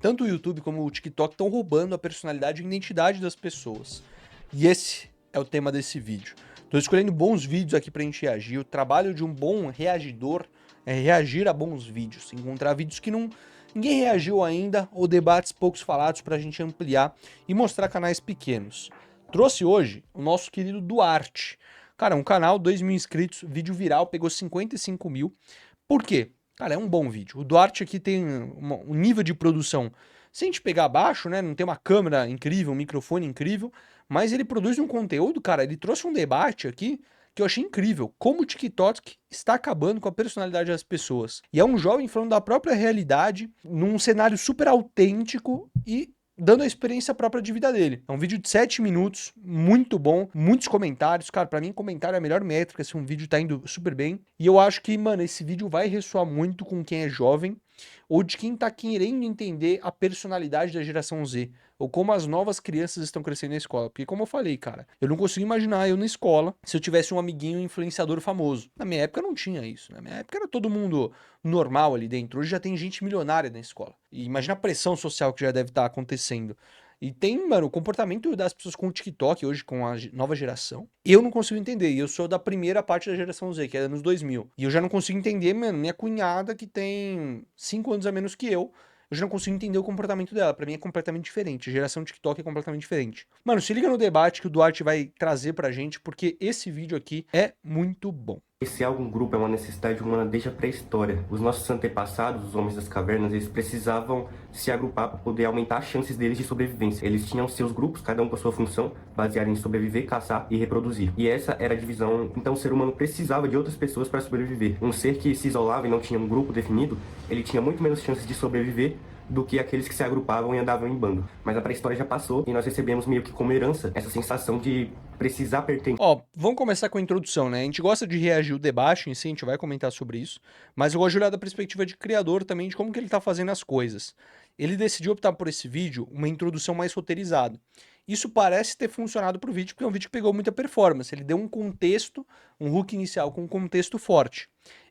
tanto o YouTube como o TikTok estão roubando a personalidade e a identidade das pessoas. E esse é o tema desse vídeo. Estou escolhendo bons vídeos aqui pra gente reagir. O trabalho de um bom reagidor é reagir a bons vídeos, encontrar vídeos que ninguém reagiu ainda ou debates poucos falados pra gente ampliar e mostrar canais pequenos. Trouxe hoje o nosso querido Duarte. Cara, um canal, 2.000 inscritos, vídeo viral, pegou 55 mil. Por quê? Cara, é um bom vídeo. O Duarte aqui tem um nível de produção, se a gente pegar abaixo, né, não tem uma câmera incrível, um microfone incrível, mas ele produz um conteúdo, cara, ele trouxe um debate aqui que eu achei incrível, como o TikTok está acabando com a personalidade das pessoas. E é um jovem falando da própria realidade, num cenário super autêntico e dando a experiência própria de vida dele. É um vídeo de 7 minutos, muito bom, muitos comentários. Cara, pra mim comentário é a melhor métrica se um vídeo tá indo super bem. E eu acho que, mano, esse vídeo vai ressoar muito com quem é jovem ou de quem tá querendo entender a personalidade da geração Z, ou como as novas crianças estão crescendo na escola. Porque como eu falei, cara, eu não consigo imaginar eu na escola se eu tivesse um amiguinho influenciador famoso. Na minha época não tinha isso, na minha época era todo mundo normal ali dentro. Hoje já tem gente milionária na escola. E imagina a pressão social que já deve estar acontecendo. E tem, mano, o comportamento das pessoas com o TikTok hoje, com a nova geração, eu não consigo entender. E eu sou da primeira parte da geração Z, que é anos 2000. E eu já não consigo entender, mano, minha cunhada, que tem 5 anos a menos que eu já não consigo entender o comportamento dela. Pra mim é completamente diferente. A geração TikTok é completamente diferente. Mano, se liga no debate que o Duarte vai trazer pra gente, porque esse vídeo aqui é muito bom. Esse algum grupo é uma necessidade humana desde a pré-história. Os nossos antepassados, os homens das cavernas, eles precisavam se agrupar para poder aumentar as chances deles de sobrevivência. Eles tinham seus grupos, cada um com a sua função, baseada em sobreviver, caçar e reproduzir. E essa era a divisão. Então o ser humano precisava de outras pessoas para sobreviver. Um ser que se isolava e não tinha um grupo definido, ele tinha muito menos chances de sobreviver do que aqueles que se agrupavam e andavam em bando. Mas a pré-história já passou e nós recebemos meio que como herança essa sensação de precisar pertencer. Ó, vamos começar com a introdução, né? A gente gosta de reagir o debate em si, a gente vai comentar sobre isso, mas eu gosto de olhar da perspectiva de criador também, de como que ele tá fazendo as coisas. Ele decidiu optar por esse vídeo, uma introdução mais roteirizada. Isso parece ter funcionado pro vídeo, porque é um vídeo que pegou muita performance. Ele deu um contexto, um hook inicial com um contexto forte.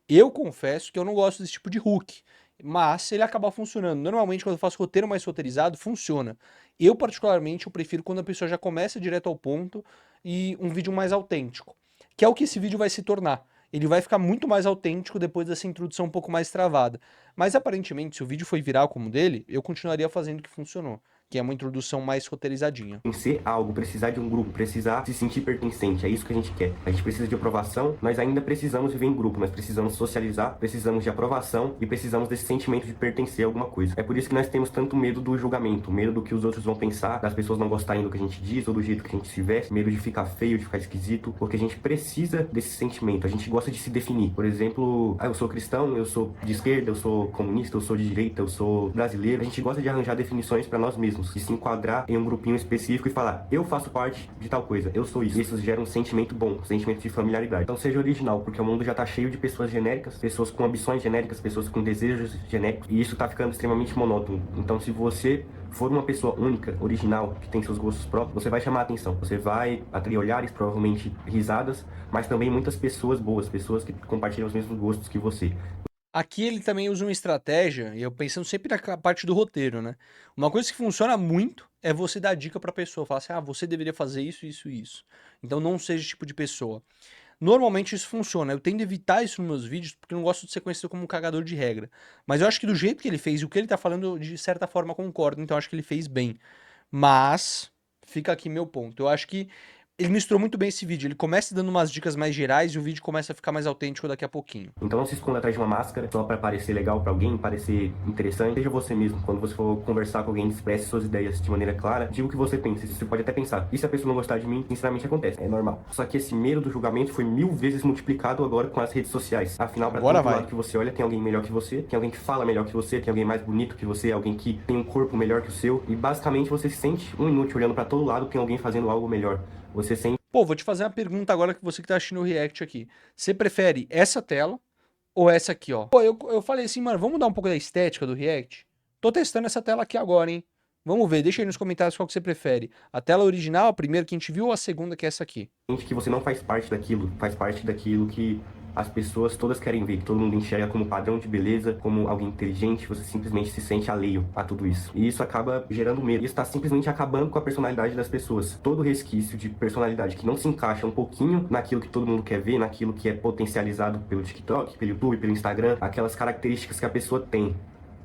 Eu confesso que eu não gosto desse tipo de hook, mas ele acaba funcionando. Normalmente, quando eu faço roteiro mais roteirizado, funciona. Eu, particularmente, eu prefiro quando a pessoa já começa direto ao ponto e um vídeo mais autêntico, que é o que esse vídeo vai se tornar. Ele vai ficar muito mais autêntico depois dessa introdução um pouco mais travada. Mas aparentemente, se o vídeo foi viral como o dele, eu continuaria fazendo o que funcionou, que é uma introdução mais roteirizadinha. Ser algo, precisar de um grupo, precisar se sentir pertencente, é isso que a gente quer. A gente precisa de aprovação, nós ainda precisamos viver em grupo, nós precisamos socializar, precisamos de aprovação e precisamos desse sentimento de pertencer a alguma coisa. É por isso que nós temos tanto medo do julgamento, medo do que os outros vão pensar, das pessoas não gostarem do que a gente diz ou do jeito que a gente se veste, medo de ficar feio, de ficar esquisito, porque a gente precisa desse sentimento, a gente gosta de se definir. Por exemplo, eu sou cristão, eu sou de esquerda, eu sou comunista, eu sou de direita, eu sou brasileiro. A gente gosta de arranjar definições para nós mesmos, de se enquadrar em um grupinho específico e falar, eu faço parte de tal coisa, eu sou isso. Isso gera um sentimento bom, um sentimento de familiaridade. Então seja original, porque o mundo já tá cheio de pessoas genéricas, pessoas com ambições genéricas, pessoas com desejos genéricos, e isso tá ficando extremamente monótono. Então se você for uma pessoa única, original, que tem seus gostos próprios, você vai chamar a atenção. Você vai atrair olhares, provavelmente risadas, mas também muitas pessoas boas, pessoas que compartilham os mesmos gostos que você. Aqui ele também usa uma estratégia, e eu pensando sempre na parte do roteiro, né? Uma coisa que funciona muito é você dar dica pra pessoa, falar assim, ah, você deveria fazer isso, isso e isso. Então não seja esse tipo de pessoa. Normalmente isso funciona, eu tendo a evitar isso nos meus vídeos, porque eu não gosto de ser conhecido como um cagador de regra. Mas eu acho que do jeito que ele fez e o que ele tá falando, de certa forma concordo, então eu acho que ele fez bem. Mas, fica aqui meu ponto, eu acho que ele misturou muito bem esse vídeo, ele começa dando umas dicas mais gerais e o vídeo começa a ficar mais autêntico daqui a pouquinho. Então não se esconda atrás de uma máscara só para parecer legal para alguém, parecer interessante. Seja você mesmo. Quando você for conversar com alguém, expresse suas ideias de maneira clara. Diga o que você pensa. Você pode até pensar, e se a pessoa não gostar de mim? Sinceramente acontece, é normal. Só que esse medo do julgamento foi 1000 vezes multiplicado agora com as redes sociais. Afinal, para todo lado que você olha, tem alguém melhor que você, tem alguém que fala melhor que você, tem alguém mais bonito que você, alguém que tem um corpo melhor que o seu. E basicamente você se sente um inútil olhando para todo lado, tem alguém fazendo algo melhor. Você sente. Pô, vou te fazer uma pergunta agora que você que tá assistindo o react aqui. Você prefere essa tela ou essa aqui, ó? Pô, eu falei assim, mano, vamos mudar um pouco da estética do react? Tô testando essa tela aqui agora, hein? Vamos ver, deixa aí nos comentários qual que você prefere. A tela original, a primeira que a gente viu, ou a segunda, que é essa aqui? Que você não faz parte daquilo que as pessoas todas querem ver, que todo mundo enxerga como padrão de beleza, como alguém inteligente, você simplesmente se sente alheio a tudo isso. E isso acaba gerando medo. Isso está simplesmente acabando com a personalidade das pessoas. Todo resquício de personalidade que não se encaixa um pouquinho naquilo que todo mundo quer ver, naquilo que é potencializado pelo TikTok, pelo YouTube, pelo Instagram, aquelas características que a pessoa tem,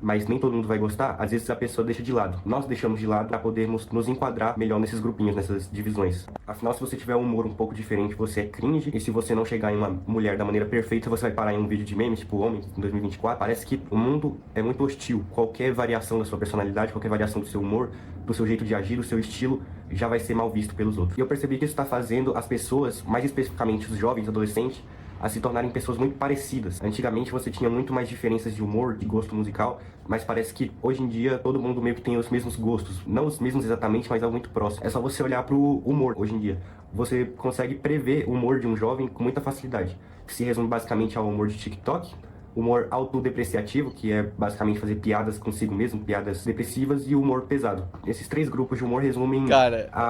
mas nem todo mundo vai gostar, às vezes a pessoa deixa de lado. Nós deixamos de lado para podermos nos enquadrar melhor nesses grupinhos, nessas divisões. Afinal, se você tiver um humor um pouco diferente, você é cringe, e se você não chegar em uma mulher da maneira perfeita, você vai parar em um vídeo de memes, tipo Homem, em 2024. Parece que o mundo é muito hostil. Qualquer variação da sua personalidade, qualquer variação do seu humor, do seu jeito de agir, do seu estilo, já vai ser mal visto pelos outros. E eu percebi que isso está fazendo as pessoas, mais especificamente os jovens, adolescentes, a se tornarem pessoas muito parecidas. Antigamente você tinha muito mais diferenças de humor, de gosto musical, mas parece que hoje em dia todo mundo meio que tem os mesmos gostos. Não os mesmos exatamente, mas algo muito próximo. É só você olhar pro humor hoje em dia. Você consegue prever o humor de um jovem com muita facilidade. Que se resume basicamente ao humor de TikTok, humor autodepreciativo, que é basicamente fazer piadas consigo mesmo, piadas depressivas, e humor pesado. Esses três grupos de humor resumem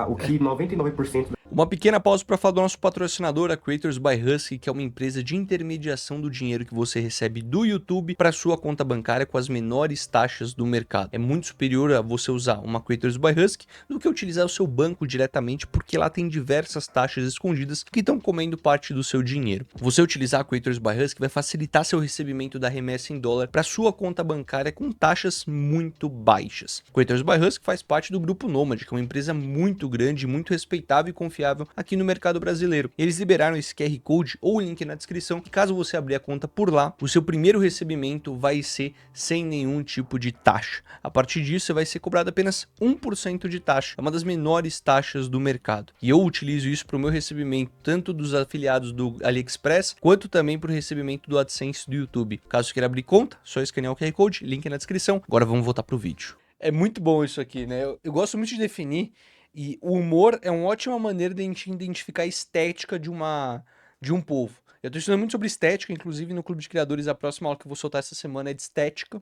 o que 99% Uma pequena pausa para falar do nosso patrocinador, a Creators by Husky, que é uma empresa de intermediação do dinheiro que você recebe do YouTube para sua conta bancária com as menores taxas do mercado. É muito superior a você usar uma Creators by Husky do que utilizar o seu banco diretamente, porque lá tem diversas taxas escondidas que estão comendo parte do seu dinheiro. Você utilizar a Creators by Husky vai facilitar seu recebimento da remessa em dólar para sua conta bancária com taxas muito baixas. Creators by Husky faz parte do Grupo Nomad, que é uma empresa muito grande, muito respeitável e confiável aqui no mercado brasileiro. Eles liberaram esse QR Code ou o link na descrição, que caso você abrir a conta por lá, o seu primeiro recebimento vai ser sem nenhum tipo de taxa. A partir disso, você vai ser cobrado apenas 1% de taxa. É uma das menores taxas do mercado. E eu utilizo isso para o meu recebimento, tanto dos afiliados do AliExpress, quanto também para o recebimento do AdSense do YouTube. Caso você queira abrir conta, só escanear o QR Code, link na descrição. Agora vamos voltar pro vídeo. É muito bom isso aqui, né? Eu gosto muito de definir. E o humor é uma ótima maneira de a gente identificar a estética de um povo. Eu estou estudando muito sobre estética, inclusive no Clube de Criadores, a próxima aula que eu vou soltar essa semana é de estética.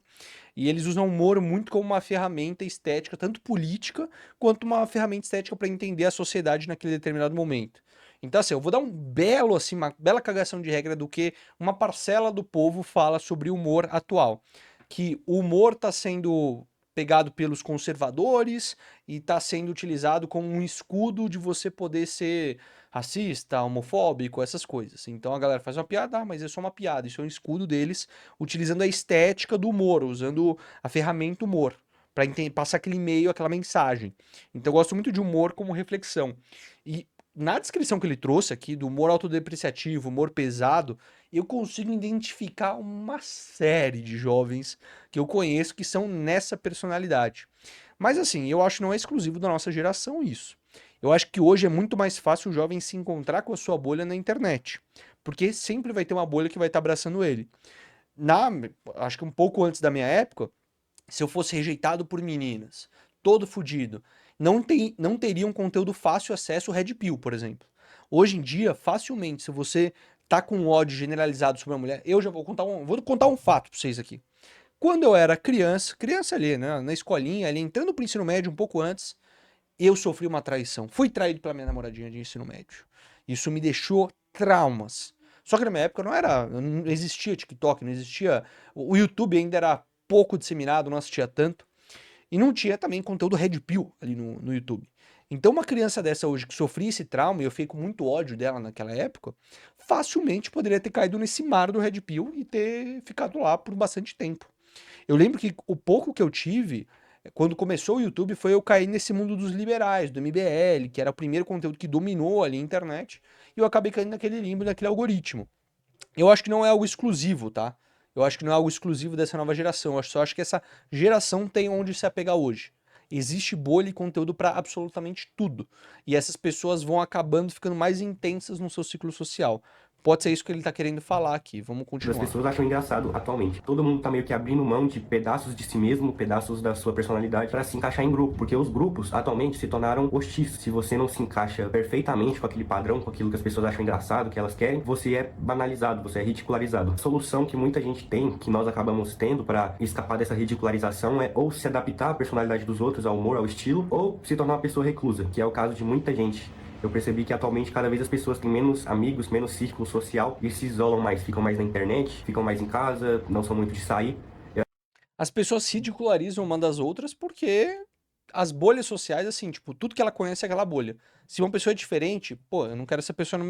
E eles usam o humor muito como uma ferramenta estética, tanto política, quanto uma ferramenta estética para entender a sociedade naquele determinado momento. Então, assim, eu vou dar uma bela cagação de regra do que uma parcela do povo fala sobre o humor atual. Que o humor está sendo pegado pelos conservadores e está sendo utilizado como um escudo de você poder ser racista, homofóbico, essas coisas. Então a galera faz uma piada, mas é só uma piada, isso é um escudo deles, utilizando a estética do humor, usando a ferramenta humor, para passar aquele e-mail, aquela mensagem. Então eu gosto muito de humor como reflexão. E na descrição que ele trouxe aqui, do humor autodepreciativo, humor pesado, eu consigo identificar uma série de jovens que eu conheço que são nessa personalidade. Mas assim, eu acho que não é exclusivo da nossa geração isso. Eu acho que hoje é muito mais fácil o jovem se encontrar com a sua bolha na internet. Porque sempre vai ter uma bolha que vai estar abraçando ele. Acho que um pouco antes da minha época, se eu fosse rejeitado por meninas, todo fudido, não teria um conteúdo fácil acesso ao Red Pill, por exemplo. Hoje em dia, facilmente, se você tá com ódio generalizado sobre uma mulher, eu já vou contar um fato pra vocês aqui. Quando eu era criança ali, né, na escolinha, ali, entrando pro ensino médio um pouco antes, eu sofri uma traição. Fui traído pela minha namoradinha de ensino médio. Isso me deixou traumas. Só que na minha época não existia TikTok, não existia... O YouTube ainda era pouco disseminado, não assistia tanto. E não tinha também conteúdo Red Pill ali no YouTube. Então uma criança dessa hoje que sofria esse trauma, e eu fiquei com muito ódio dela naquela época, facilmente poderia ter caído nesse mar do Red Pill e ter ficado lá por bastante tempo. Eu lembro que o pouco que eu tive, quando começou o YouTube, foi eu cair nesse mundo dos liberais, do MBL, que era o primeiro conteúdo que dominou ali a internet, e eu acabei caindo naquele limbo, naquele algoritmo. Eu acho que não é algo exclusivo, tá? Eu acho que não é algo exclusivo dessa nova geração. Eu só acho que essa geração tem onde se apegar hoje. Existe bolha e conteúdo para absolutamente tudo. E essas pessoas vão acabando ficando mais intensas no seu ciclo social. Pode ser isso que ele tá querendo falar aqui. Vamos continuar. As pessoas acham engraçado atualmente. Todo mundo tá meio que abrindo mão de pedaços de si mesmo, pedaços da sua personalidade para se encaixar em grupo, porque os grupos atualmente se tornaram hostis. Se você não se encaixa perfeitamente com aquele padrão, com aquilo que as pessoas acham engraçado, que elas querem, você é banalizado, você é ridicularizado. A solução que muita gente tem, que nós acabamos tendo para escapar dessa ridicularização é ou se adaptar à personalidade dos outros, ao humor, ao estilo, ou se tornar uma pessoa reclusa, que é o caso de muita gente Eu percebi que atualmente cada vez as pessoas têm menos amigos, menos círculo social e se isolam mais, ficam mais na internet, ficam mais em casa, não são muito de sair. As pessoas se ridicularizam uma das outras porque as bolhas sociais, assim, tipo, tudo que ela conhece é aquela bolha. Se uma pessoa é diferente, pô, eu não quero essa pessoa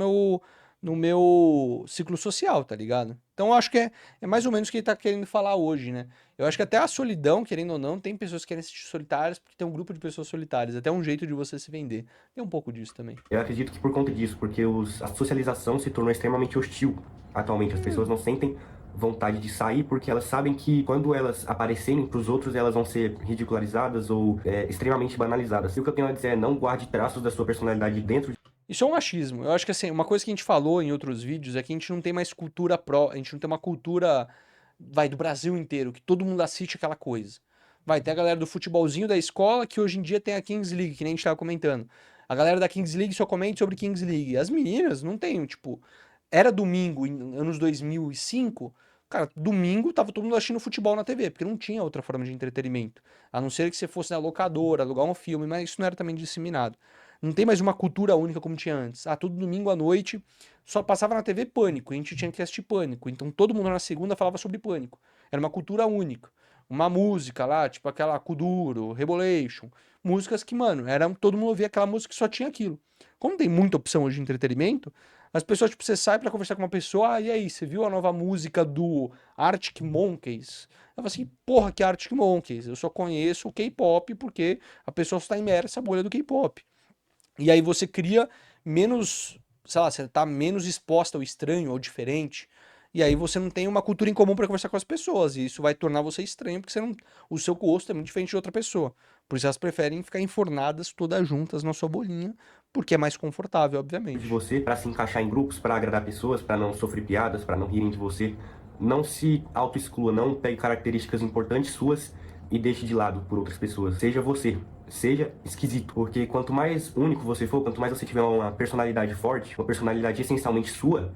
no meu ciclo social, tá ligado? Então eu acho que é mais ou menos o que ele tá querendo falar hoje, né? Eu acho que até a solidão, querendo ou não, tem pessoas que querem se sentir solitárias porque tem um grupo de pessoas solitárias. Até um jeito de você se vender. Tem um pouco disso também. Eu acredito que por conta disso, porque a socialização se tornou extremamente hostil atualmente. As pessoas não sentem vontade de sair porque elas sabem que quando elas aparecerem para os outros, elas vão ser ridicularizadas ou extremamente banalizadas. E o que eu tenho a dizer é não guarde traços da sua personalidade dentro. Isso é um achismo. Eu acho que assim, uma coisa que a gente falou em outros vídeos é que a gente não tem mais cultura a gente não tem uma cultura, vai, do Brasil inteiro, que todo mundo assiste aquela coisa. Vai, tem a galera do futebolzinho da escola que hoje em dia tem a Kings League, que nem a gente tava comentando. A galera da Kings League só comenta sobre Kings League. As meninas não tem, tipo, era domingo em anos 2005, cara, domingo tava todo mundo assistindo futebol na TV, porque não tinha outra forma de entretenimento. A não ser que você fosse na locadora, alugar um filme, mas isso não era também disseminado. Não tem mais uma cultura única como tinha antes. Ah, todo domingo à noite só passava na TV Pânico, a gente tinha que assistir Pânico. Então todo mundo na segunda falava sobre Pânico. Era uma cultura única. Uma música lá, tipo aquela Kuduro, Rebolation. Músicas que, mano, todo mundo ouvia aquela música que só tinha aquilo. Como tem muita opção hoje de entretenimento, as pessoas, tipo, você sai pra conversar com uma pessoa, ah, e aí, você viu a nova música do Arctic Monkeys? Eu falo assim, porra, que Arctic Monkeys? Eu só conheço o K-pop porque a pessoa está imersa na bolha do K-pop. E aí você cria menos, sei lá, você tá menos exposta ao estranho, ao diferente. E aí você não tem uma cultura em comum para conversar com as pessoas. E isso vai tornar você estranho, porque você não, o seu gosto é muito diferente de outra pessoa. Por isso elas preferem ficar enfornadas todas juntas na sua bolinha, porque é mais confortável, De obviamente. você para se encaixar em grupos, para agradar pessoas, para não sofrer piadas, para não rirem de você. Não se auto-exclua, não pegue características importantes suas e deixe de lado por outras pessoas. Seja você, seja esquisito, porque quanto mais único você for, quanto mais você tiver uma personalidade forte, uma personalidade essencialmente sua,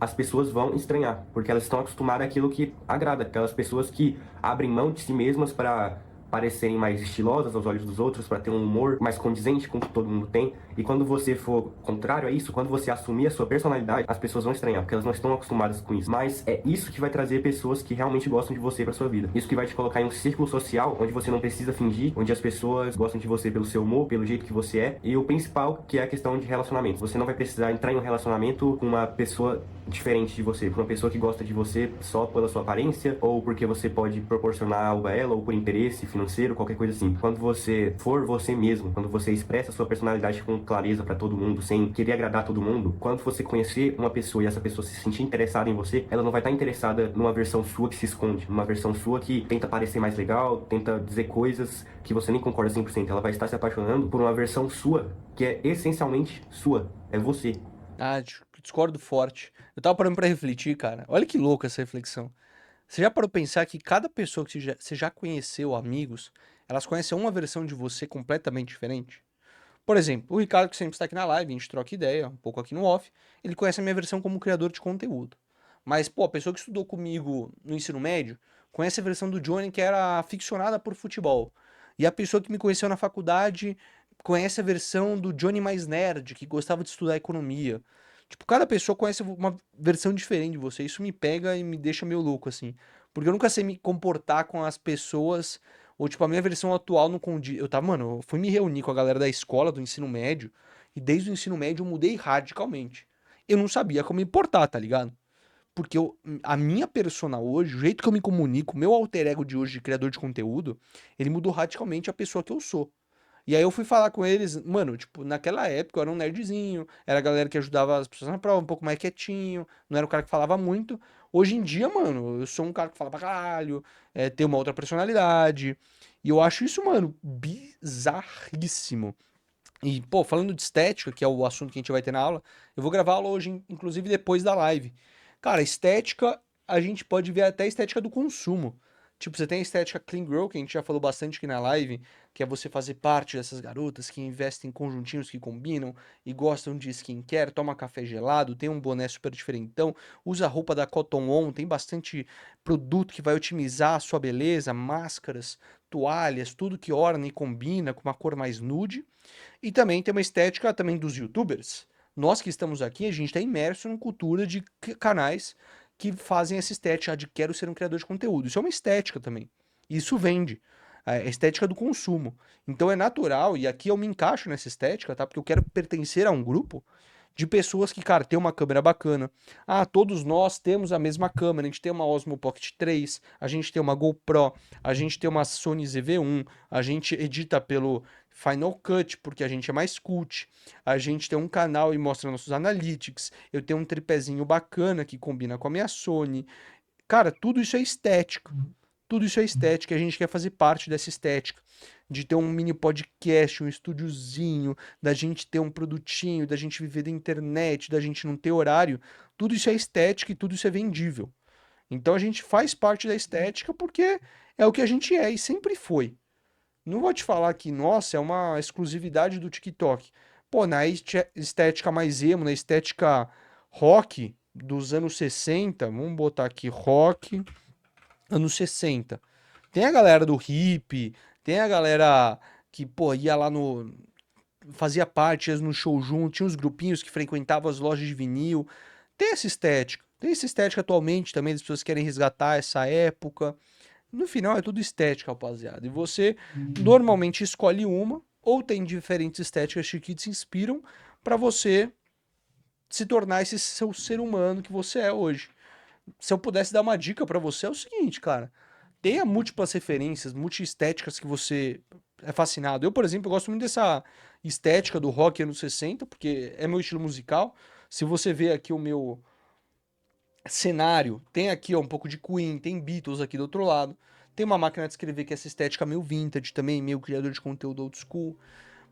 as pessoas vão estranhar, porque elas estão acostumadas àquilo que agrada, aquelas pessoas que abrem mão de si mesmas para parecerem mais estilosas aos olhos dos outros, para ter um humor mais condizente com o que todo mundo tem. E quando você for contrário a isso, quando você assumir a sua personalidade, as pessoas vão estranhar, porque elas não estão acostumadas com isso. Mas é isso que vai trazer pessoas que realmente gostam de você para sua vida. Isso que vai te colocar em um círculo social onde você não precisa fingir, onde as pessoas gostam de você pelo seu humor, pelo jeito que você é. E o principal, que é a questão de relacionamento. Você não vai precisar entrar em um relacionamento com uma pessoa diferente de você, com uma pessoa que gosta de você só pela sua aparência, ou porque você pode proporcionar algo a ela, ou por interesse financeiro, qualquer coisa assim. Quando você for você mesmo, quando você expressa a sua personalidade com clareza para todo mundo, sem querer agradar todo mundo, quando você conhecer uma pessoa e essa pessoa se sentir interessada em você, ela não vai estar interessada numa versão sua que se esconde, numa versão sua que tenta parecer mais legal, tenta dizer coisas que você nem concorda 100%. Ela vai estar se apaixonando por uma versão sua que é essencialmente sua, é você. Ah, discordo forte. Eu tava parando pra refletir, cara. Olha que louca essa reflexão. Você já parou pra pensar que cada pessoa que você já conheceu, amigos, elas conhecem uma versão de você completamente diferente? Por exemplo, o Ricardo, que sempre está aqui na live, a gente troca ideia, um pouco aqui no off, ele conhece a minha versão como criador de conteúdo. Mas, pô, a pessoa que estudou comigo no ensino médio conhece a versão do Johnny que era aficionada por futebol. E a pessoa que me conheceu na faculdade conhece a versão do Johnny mais nerd, que gostava de estudar economia. Tipo, cada pessoa conhece uma versão diferente de você. Isso me pega e me deixa meio louco, assim. Porque eu nunca sei me comportar com as pessoas. Ou, tipo, a minha versão atual não condiz. Eu tava, mano, eu fui me reunir com a galera da escola, do ensino médio. E desde o ensino médio eu mudei radicalmente. Eu não sabia como me portar, tá ligado? Porque a minha persona hoje, o jeito que eu me comunico, o meu alter ego de hoje, de criador de conteúdo, ele mudou radicalmente a pessoa que eu sou. E aí eu fui falar com eles, mano, tipo, naquela época eu era um nerdzinho, era a galera que ajudava as pessoas na prova, um pouco mais quietinho, não era o cara que falava muito. Hoje em dia, mano, eu sou um cara que fala pra caralho, tem uma outra personalidade. E eu acho isso, mano, bizarríssimo. E, pô, falando de estética, que é o assunto que a gente vai ter na aula, eu vou gravar a aula hoje, inclusive depois da live. Cara, estética, a gente pode ver até a estética do consumo. Tipo, você tem a estética clean girl, que a gente já falou bastante aqui na live, que é você fazer parte dessas garotas que investem em conjuntinhos que combinam e gostam de skincare, toma café gelado, tem um boné super diferentão, usa a roupa da Cotton On, tem bastante produto que vai otimizar a sua beleza, máscaras, toalhas, tudo que orna e combina com uma cor mais nude. E também tem uma estética também dos YouTubers. Nós que estamos aqui, a gente está imerso numa cultura de canais que fazem essa estética de quero ser um criador de conteúdo. Isso é uma estética também. Isso vende. É a estética do consumo. Então é natural, e aqui eu me encaixo nessa estética, tá? Porque eu quero pertencer a um grupo de pessoas que, cara, tem uma câmera bacana. Ah, todos nós temos a mesma câmera. A gente tem uma Osmo Pocket 3, a gente tem uma GoPro, a gente tem uma Sony ZV-1, a gente edita pelo Final Cut, porque a gente é mais cult. A gente tem um canal e mostra nossos analytics. Eu tenho um tripézinho bacana que combina com a minha Sony. Cara, tudo isso é estética. Tudo isso é estética, e a gente quer fazer parte dessa estética. De ter um mini podcast, um estúdiozinho, da gente ter um produtinho, da gente viver da internet, da gente não ter horário. Tudo isso é estética e tudo isso é vendível. Então a gente faz parte da estética porque é o que a gente é e sempre foi. Não vou te falar que, nossa, é uma exclusividade do TikTok. Pô, na estética mais emo, na estética rock dos anos 60, vamos botar aqui rock, anos 60. Tem a galera do hip, tem a galera que, pô, ia lá no. Fazia parte, ia no show junto, tinha os grupinhos que frequentavam as lojas de vinil. Tem essa estética. Tem essa estética atualmente também, as pessoas querem resgatar essa época. No final é tudo estética, rapaziada. E você normalmente escolhe uma, ou tem diferentes estéticas que te inspiram para você se tornar esse seu ser humano que você é hoje. Se eu pudesse dar uma dica para você, é o seguinte, cara. Tenha múltiplas referências, multi-estéticas que você é fascinado. Eu, por exemplo, gosto muito dessa estética do rock anos 60, porque é meu estilo musical. Se você vê aqui o meu cenário, tem aqui ó, um pouco de Queen, tem Beatles aqui do outro lado. Tem uma máquina de escrever que é essa estética meio vintage também, meio criador de conteúdo old school.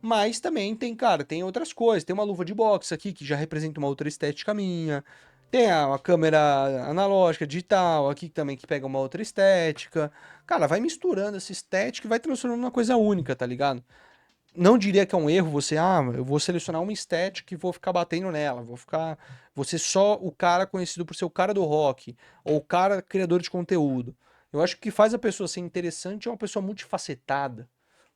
Mas também tem, cara, tem outras coisas. Tem uma luva de boxe aqui que já representa uma outra estética minha. Tem a câmera analógica, digital, aqui também que pega uma outra estética. Cara, vai misturando essa estética e vai transformando uma coisa única, tá ligado? Não diria que é um erro você, eu vou selecionar uma estética e vou ficar batendo nela, vou ser só o cara conhecido por ser o cara do rock, ou o cara criador de conteúdo. Eu acho que o que faz a pessoa ser interessante é uma pessoa multifacetada,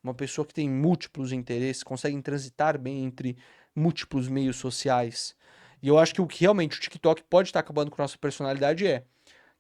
uma pessoa que tem múltiplos interesses, consegue transitar bem entre múltiplos meios sociais. E eu acho que o que realmente o TikTok pode estar acabando com a nossa personalidade é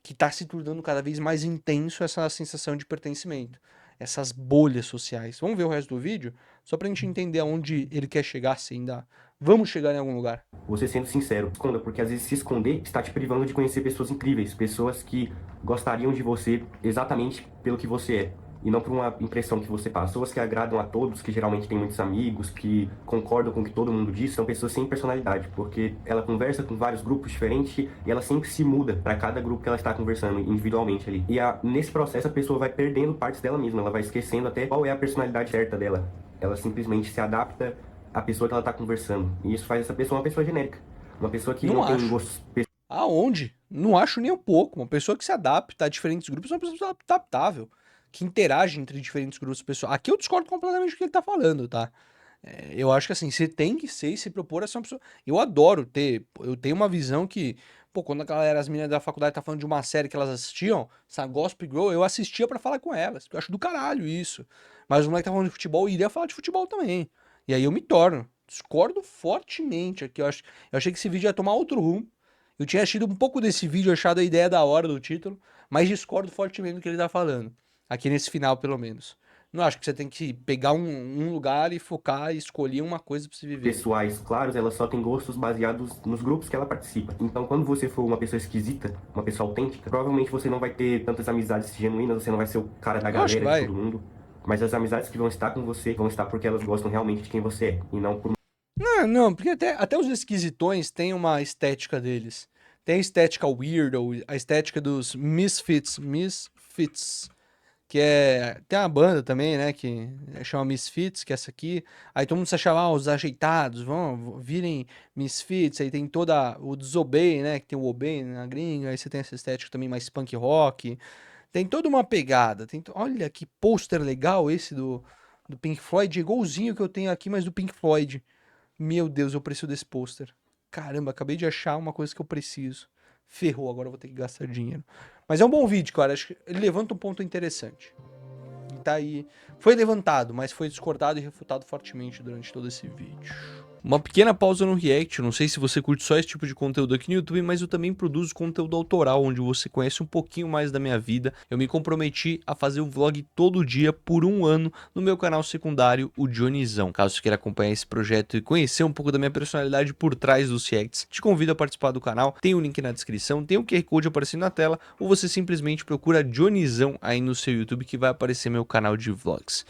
que está se tornando cada vez mais intenso essa sensação de pertencimento, essas bolhas sociais. Vamos ver o resto do vídeo? Só pra gente entender aonde ele quer chegar, se ainda vamos chegar em algum lugar. Você sendo sincero, esconda, porque às vezes se esconder está te privando de conhecer pessoas incríveis, pessoas que gostariam de você exatamente pelo que você é, e não por uma impressão que você passa. Pessoas que agradam a todos, que geralmente têm muitos amigos, que concordam com o que todo mundo diz, são pessoas sem personalidade, porque ela conversa com vários grupos diferentes e ela sempre se muda para cada grupo que ela está conversando individualmente ali. E nesse processo a pessoa vai perdendo partes dela mesma, ela vai esquecendo até qual é a personalidade certa dela. Ela simplesmente se adapta à pessoa que ela está conversando. E isso faz essa pessoa uma pessoa genérica. Uma pessoa que Não não tem acho. gostos. Aonde? Não acho nem um pouco. Uma pessoa que se adapta a diferentes grupos é uma pessoa adaptável, que interage entre diferentes grupos de pessoas. Aqui eu discordo completamente do que ele tá falando, tá? Eu acho que assim, você tem que ser e se propor a ser uma pessoa. Eu adoro ter. Eu tenho uma visão que, pô, quando a galera, as meninas da faculdade tá falando de uma série que elas assistiam, essa Gossip Girl, eu assistia pra falar com elas. Eu acho do caralho isso. Mas o moleque tá falando de futebol, eu iria falar de futebol também. E aí eu me torno. Discordo fortemente aqui. Eu achei que esse vídeo ia tomar outro rumo. Eu tinha assistido um pouco desse vídeo, achado a ideia da hora do título, mas discordo fortemente do que ele tá falando. Aqui nesse final, pelo menos. Não acho que você tem que pegar um lugar e focar e escolher uma coisa pra você viver. Pessoais claros, ela só tem gostos baseados nos grupos que ela participa. Então, quando você for uma pessoa esquisita, uma pessoa autêntica, provavelmente você não vai ter tantas amizades genuínas, você não vai ser o cara da Eu acho que galera de vai. todo mundo. Mas as amizades que vão estar com você vão estar porque elas gostam realmente de quem você é, e não por Não, porque até os esquisitões têm uma estética deles. Tem a estética weirdo, a estética dos misfits, que é... Tem uma banda também, né, que chama Misfits, que é essa aqui. Aí todo mundo se achava, os ajeitados, virem Misfits. Aí tem toda o Disobey, né, que tem o Obey na gringa. Aí você tem essa estética também mais punk rock. Tem toda uma pegada. Olha que pôster legal esse do Pink Floyd. Igualzinho que eu tenho aqui, mas do Pink Floyd. Meu Deus, eu preciso desse pôster. Caramba, acabei de achar uma coisa que eu preciso. Ferrou, agora eu vou ter que gastar dinheiro. Mas é um bom vídeo, cara. Acho que ele levanta um ponto interessante. E tá aí. Foi levantado, mas foi discordado e refutado fortemente durante todo esse vídeo. Uma pequena pausa no React, não sei se você curte só esse tipo de conteúdo aqui no YouTube, mas eu também produzo conteúdo autoral, onde você conhece um pouquinho mais da minha vida. Eu me comprometi a fazer um vlog todo dia por 1 ano no meu canal secundário, o Dionizão. Caso você queira acompanhar esse projeto e conhecer um pouco da minha personalidade por trás dos Reacts, te convido a participar do canal, tem o link na descrição, tem o QR Code aparecendo na tela, ou você simplesmente procura Dionizão aí no seu YouTube que vai aparecer meu canal de vlogs.